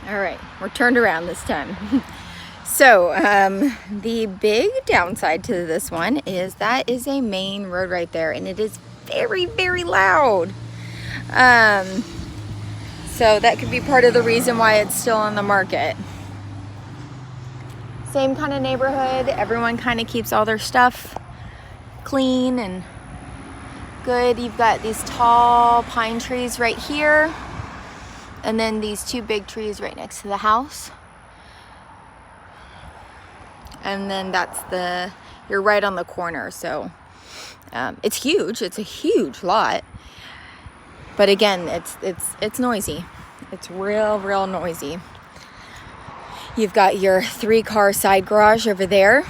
All right, we're turned around this time. So the big downside to this one is that is a main road right there, and it is very, very loud. So that could be part of the reason why it's still on the market. Same kind of neighborhood. Everyone kind of keeps all their stuff clean and good. You've got these tall pine trees right here, and then these two big trees right next to the house. And then you're right on the corner. So it's huge. It's a huge lot. But again, it's noisy. It's real noisy. You've got your 3-car side garage over there.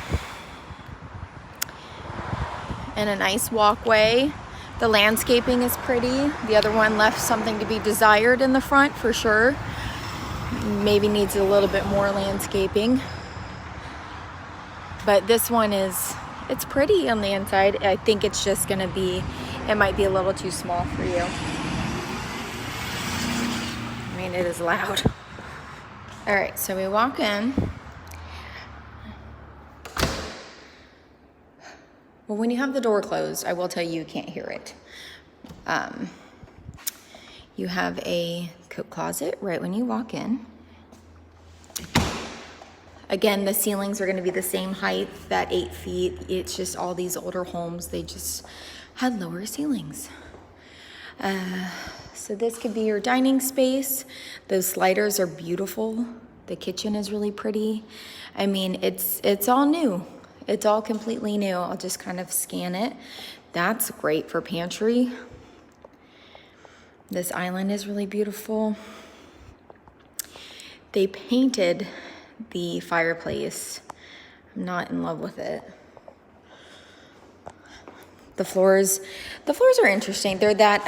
And a nice walkway. The landscaping is pretty. The other one left something to be desired in the front for sure. Maybe needs a little bit more landscaping. But this one it's pretty on the inside. I think it's just gonna be, it might be a little too small for you. I mean, it is loud. All right, so we walk in. Well, when you have the door closed, I will tell you can't hear it. You have a coat closet right when you walk in. Again, the ceilings are gonna be the same height, that 8 feet. It's just all these older homes, they just had lower ceilings. So this could be your dining space. Those sliders are beautiful. The kitchen is really pretty. I mean, it's all new. It's all completely new. I'll just kind of scan it. That's great for pantry. This island is really beautiful. They painted the fireplace. I'm not in love with it. The floors are interesting. They're that,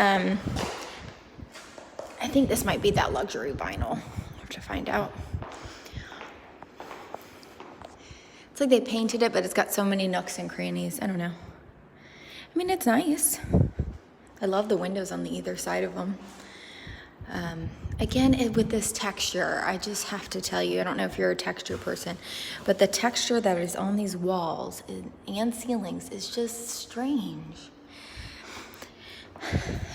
I think this might be that luxury vinyl. I'll have to find out. It's like they painted it, but it's got so many nooks and crannies. I don't know. I mean, it's nice. I love the windows on the either side of them. Again, with this texture, I just have to tell you, I don't know if you're a texture person, but the texture that is on these walls and ceilings is just strange.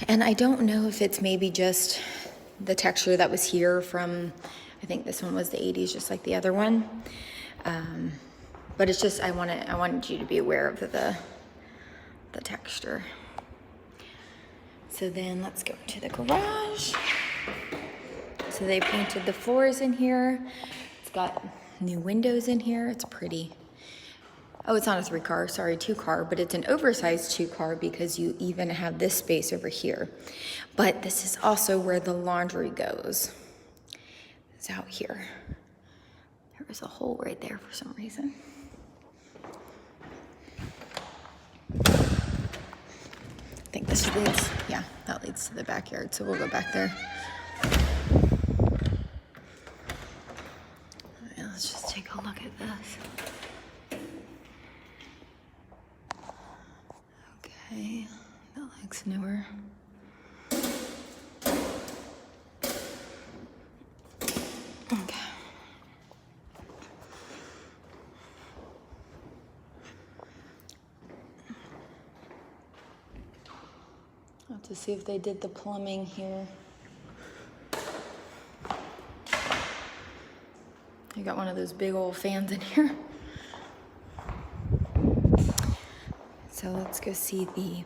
And I don't know if it's maybe just the texture that was here from, I think this one was the 80s, just like the other one. But it's just, I wanted you to be aware of the texture. So then let's go to the garage. So they painted the floors in here. It's got new windows in here. It's pretty. Oh, it's not a 3-car, sorry, 2-car, but it's an oversized 2-car because you even have this space over here. But this is also where the laundry goes. It's out here. There was a hole right there for some reason. I think this leads, yeah, that leads to the backyard, so we'll go back there. Right, let's just take a look at this. Okay, that looks newer. Okay. I'll have to see if they did the plumbing here. I got one of those big old fans in here. So let's go see the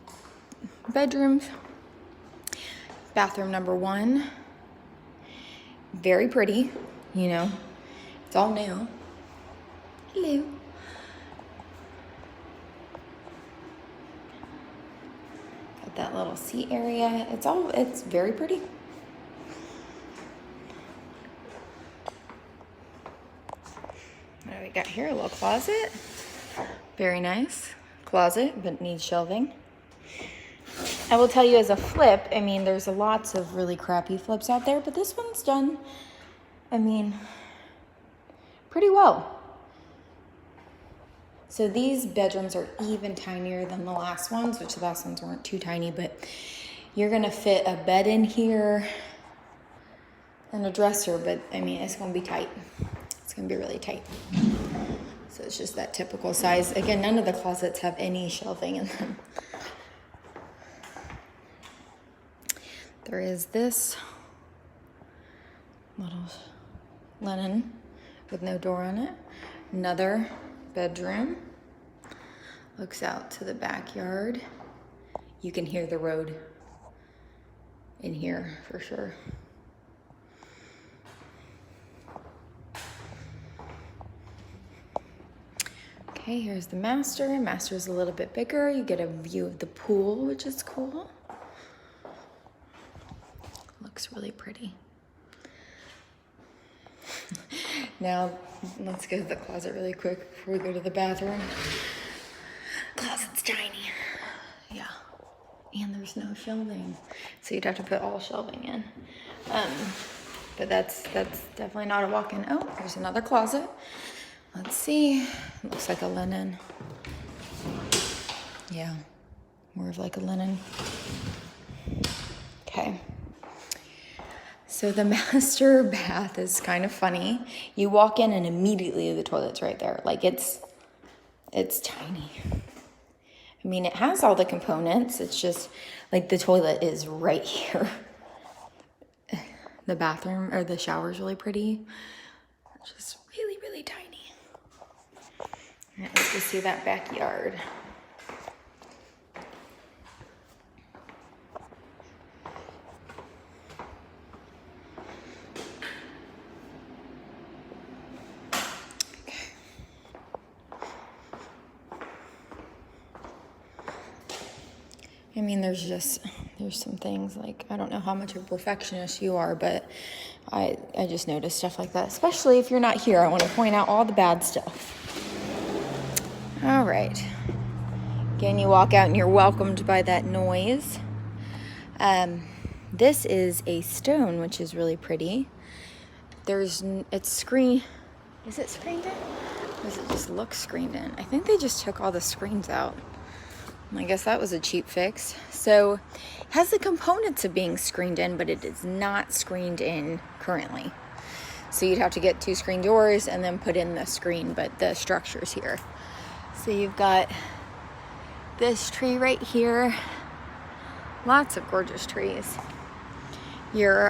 bedrooms. Bathroom number 1. Very pretty, you know. It's all new. Hello. Got that little seat area. It's very pretty. What do we got here? A little closet. Very nice. Closet, but needs shelving. I will tell you as a flip, I mean, there's lots of really crappy flips out there, but this one's done, I mean, pretty well. So these bedrooms are even tinier than the last ones, which the last ones weren't too tiny, but you're gonna fit a bed in here, and a dresser, but I mean, it's gonna be tight. It's gonna be really tight. So it's just that typical size. Again, none of the closets have any shelving in them. There is this little linen with no door on it. Another bedroom. Looks out to the backyard. You can hear the road in here for sure. Okay, here's the master. Master's a little bit bigger. You get a view of the pool, which is cool. Looks really pretty. Now, let's go to the closet really quick before we go to the bathroom. Closet's tiny. Yeah. And there's no shelving. So you'd have to put all shelving in. But that's definitely not a walk-in. Oh, there's another closet. Let's see. Looks like a linen. Yeah. More of like a linen. Okay. So the master bath is kind of funny. You walk in and immediately the toilet's right there. Like it's tiny. I mean, it has all the components. It's just like the toilet is right here. The bathroom or the shower is really pretty. It's just really, really tiny. All right, let's go see that backyard. I mean, there's some things like, I don't know how much of a perfectionist you are, but I just noticed stuff like that, especially if you're not here. I want to point out all the bad stuff. All right. Again, you walk out and you're welcomed by that noise. This is a stone, which is really pretty. It's screened. Is it screened in? Or does it just look screened in? I think they just took all the screens out. I guess that was a cheap fix. So it has the components of being screened in, but it is not screened in currently. So you'd have to get 2 screen doors and then put in the screen, but the structure's here. So you've got this tree right here. Lots of gorgeous trees. Your,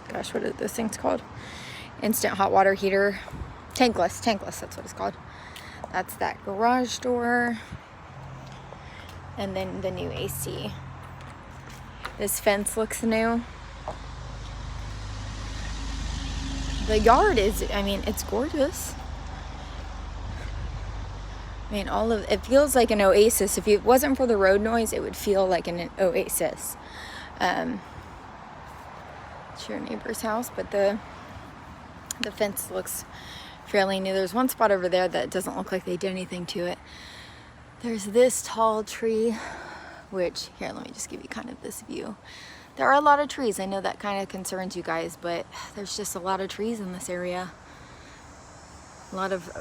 gosh, what is this thing's called? Instant hot water heater. Tankless, that's what it's called. That's that garage door. And then the new AC. This fence looks new. The yard is, I mean, it's gorgeous. I mean, it feels like an oasis. If it wasn't for the road noise, it would feel like an oasis. It's your neighbor's house, but the fence looks fairly new. There's one spot over there that doesn't look like they did anything to it. There's this tall tree, which, here, let me just give you kind of this view. There are a lot of trees. I know that kind of concerns you guys, but there's just a lot of trees in this area. A lot of,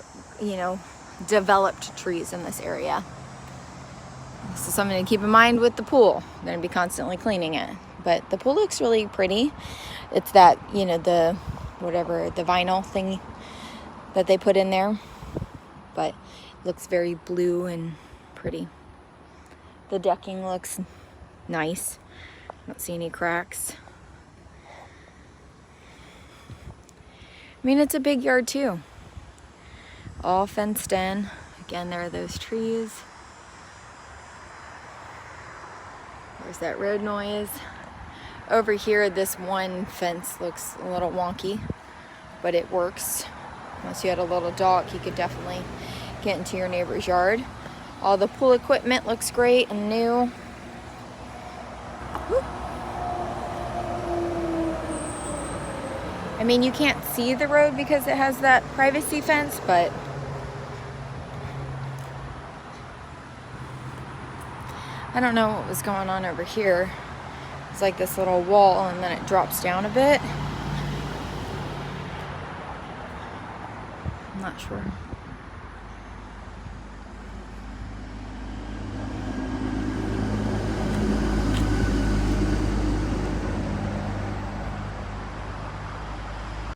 developed trees in this area. So something to keep in mind with the pool. I'm going to be constantly cleaning it. But the pool looks really pretty. It's that, the vinyl thing that they put in there. But it looks very blue and pretty. The decking looks nice. I don't see any cracks. I mean, it's a big yard too. All fenced in. Again, there are those trees. There's that road noise. Over here, this one fence looks a little wonky, but it works. Unless you had a little dog, you could definitely get into your neighbor's yard. All the pool equipment looks great and new. Woo. I mean, you can't see the road because it has that privacy fence, but I don't know what was going on over here. It's like this little wall and then it drops down a bit. I'm not sure.